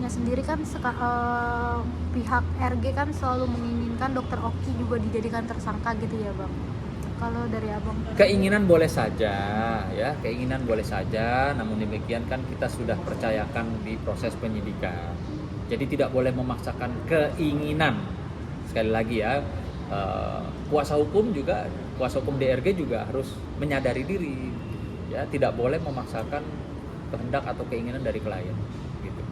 Okinya sendiri kan pihak RG kan selalu menginginkan Dokter Oki juga dijadikan tersangka gitu ya Bang. Kalau dari Abang? Keinginan boleh saja, ya, keinginan boleh saja. Namun demikian kan kita sudah percayakan di proses penyidikan. Jadi tidak boleh memaksakan keinginan. Sekali lagi ya, kuasa hukum DRG juga harus menyadari diri, ya, tidak boleh memaksakan kehendak atau keinginan dari klien. Gitu.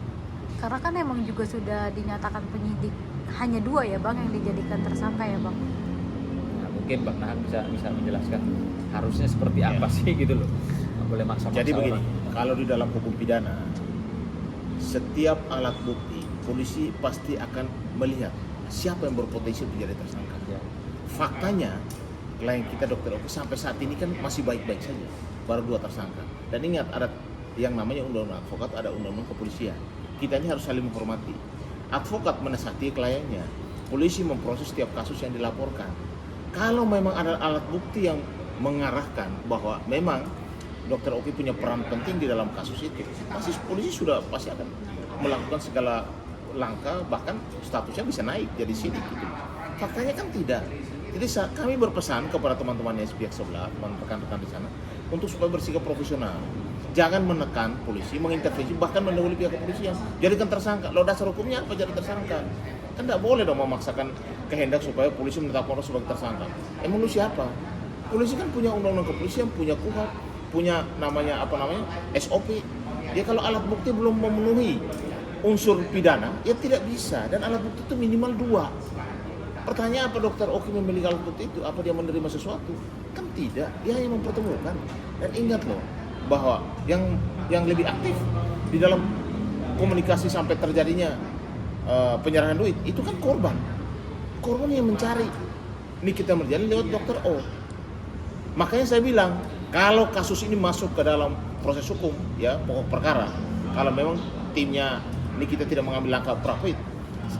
Karena kan emang juga sudah dinyatakan penyidik hanya 2 ya Bang yang dijadikan tersangka ya Bang. Mungkin Bang Nahan bisa menjelaskan harusnya seperti apa sih gitu loh. Nggak boleh maksa-maksa. Jadi begini, orang. kalau di dalam hukum pidana, setiap alat bukti polisi pasti akan melihat siapa yang berpotensi untuk jadi tersangka. Ya. Faktanya, klien kita Dokter Oki sampai saat ini kan masih baik-baik saja, baru 2 tersangka. Dan ingat, ada yang namanya undang-undang advokat, ada undang-undang kepolisian. Kita ini harus saling menghormati. Advokat menasihati kliennya, polisi memproses setiap kasus yang dilaporkan. Kalau memang ada alat bukti yang mengarahkan bahwa memang Dokter Oki punya peran penting di dalam kasus itu, pasti polisi sudah pasti akan melakukan segala langkah, bahkan statusnya bisa naik jadi sidik gitu. Faktanya kan tidak. Jadi kami berpesan kepada teman-teman yang pihak sebelah, teman rekan-rekan di sana, untuk supaya bersikap profesional. Jangan menekan polisi, mengintervensi, bahkan mendahului pihak kepolisian. Jadikan tersangka. Lo dasar hukumnya apa jadi tersangka? Kan tidak boleh dong memaksakan kehendak supaya polisi menetapkan orang sebagai tersangka. Emang lu siapa? Polisi kan punya undang-undang kepolisian, punya KUHP, punya SOP. Ya kalau alat bukti belum memenuhi unsur pidana, ya tidak bisa. Dan alat bukti itu minimal 2. Pertanyaan, apa Dokter Oki memiliki alat bukti itu? Apa dia menerima sesuatu? Kan tidak. Dia hanya mempertemukan. Dan ingat loh, bahwa yang lebih aktif di dalam komunikasi sampai terjadinya penyerahan duit itu kan korban yang mencari. Ini kita berjalan lewat Dokter O. Makanya saya bilang, kalau kasus ini masuk ke dalam proses hukum, ya pokok perkara, kalau memang timnya ini kita tidak mengambil langkah profit,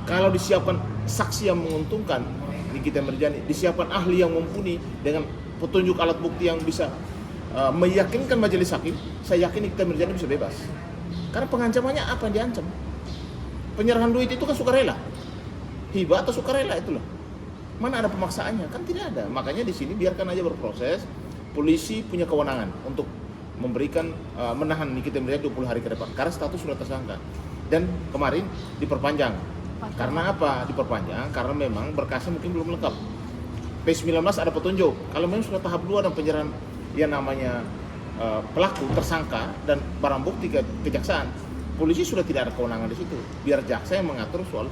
kalau disiapkan saksi yang menguntungkan, ini kita berjalan, disiapkan ahli yang mumpuni dengan petunjuk alat bukti yang bisa meyakinkan majelis hakim, saya yakin kita berjalan bisa bebas. Karena pengancamannya apa yang diancam? Penyerahan duit itu kan sukarela, hibah atau sukarela itu loh. Mana ada pemaksaannya? Kan tidak ada. Makanya di sini biarkan aja berproses. Polisi punya kewenangan untuk memberikan menahan Nikita Mirzani 20 hari ke depan karena status sudah tersangka. Dan kemarin diperpanjang. Karena apa? Diperpanjang karena memang berkasnya mungkin belum lengkap. P19 ada petunjuk. Kalau memang sudah tahap 2 dan penyerahan yang namanya pelaku tersangka dan barang bukti ke kejaksaan, polisi sudah tidak ada kewenangan di situ. Biar jaksa yang mengatur soal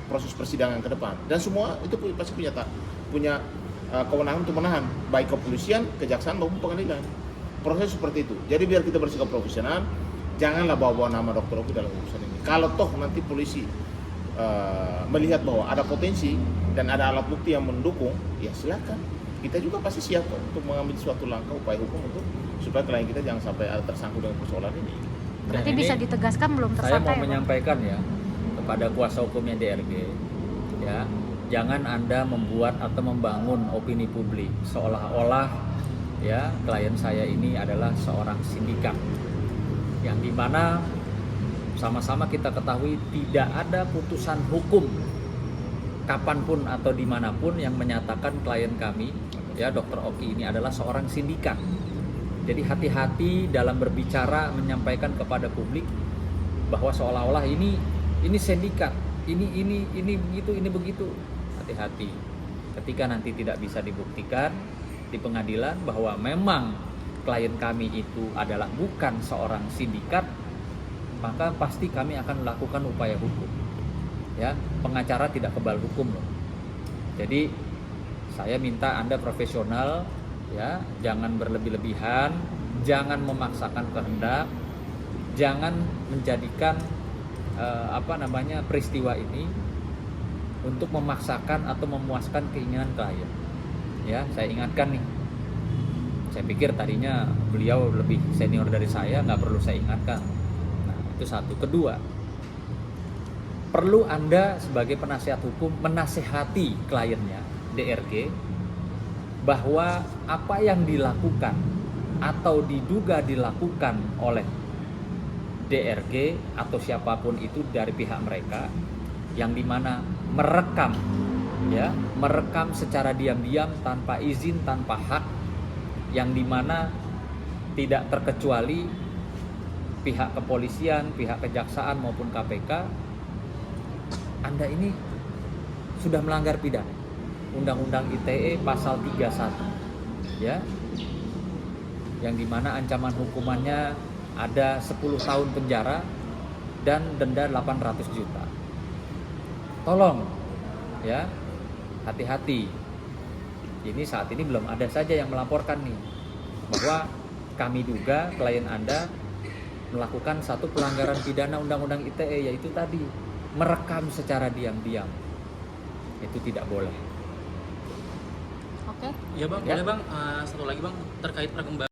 proses persidangan ke depan. Dan semua itu pasti punya kewenangan untuk menahan, baik kepolisian, kejaksaan maupun pengadilan. Proses seperti itu. Jadi biar kita bersikap profesional, janganlah bawa-bawa nama Dokter Oki dalam urusan ini. Kalau toh nanti polisi melihat bahwa ada potensi dan ada alat bukti yang mendukung, ya silakan. Kita juga pasti siap untuk mengambil suatu langkah upaya hukum untuk supaya klien kita jangan sampai ada tersangkut dengan persoalan ini. Berarti bisa ditegaskan belum tersangka. Saya mau ya, menyampaikan ya kepada kuasa hukumnya DRG, ya, jangan Anda membuat atau membangun opini publik seolah-olah ya klien saya ini adalah seorang sindikat, yang dimana sama-sama kita ketahui tidak ada putusan hukum kapanpun atau dimanapun yang menyatakan klien kami, ya Dokter Oki ini adalah seorang sindikat. Jadi hati-hati dalam berbicara menyampaikan kepada publik bahwa seolah-olah ini sindikat, ini begitu. Hati-hati. Ketika nanti tidak bisa dibuktikan di pengadilan bahwa memang klien kami itu adalah bukan seorang sindikat, maka pasti kami akan melakukan upaya hukum. Ya, pengacara tidak kebal hukum loh. Jadi saya minta Anda profesional, ya, jangan berlebih-lebihan, jangan memaksakan kehendak, jangan menjadikan peristiwa ini untuk memaksakan atau memuaskan keinginan klien. Ya, saya ingatkan nih. Saya pikir tadinya beliau lebih senior dari saya, nggak perlu saya ingatkan. Nah, itu satu. Kedua, perlu Anda sebagai penasihat hukum menasehati kliennya DRG bahwa apa yang dilakukan atau diduga dilakukan oleh DRG atau siapapun itu dari pihak mereka yang dimana merekam secara diam-diam tanpa izin, tanpa hak, yang dimana tidak terkecuali pihak kepolisian, pihak kejaksaan maupun KPK. Anda ini sudah melanggar pidana. Undang-Undang ITE pasal 31 ya, yang dimana ancaman hukumannya ada 10 tahun penjara dan denda 800 juta. Tolong ya, hati-hati. Ini saat ini belum ada saja yang melaporkan nih bahwa kami duga klien Anda melakukan satu pelanggaran pidana Undang-Undang ITE, yaitu tadi merekam secara diam-diam. Itu tidak boleh. Oke. Ya bang, Ya. boleh bang, satu lagi bang terkait perkembangan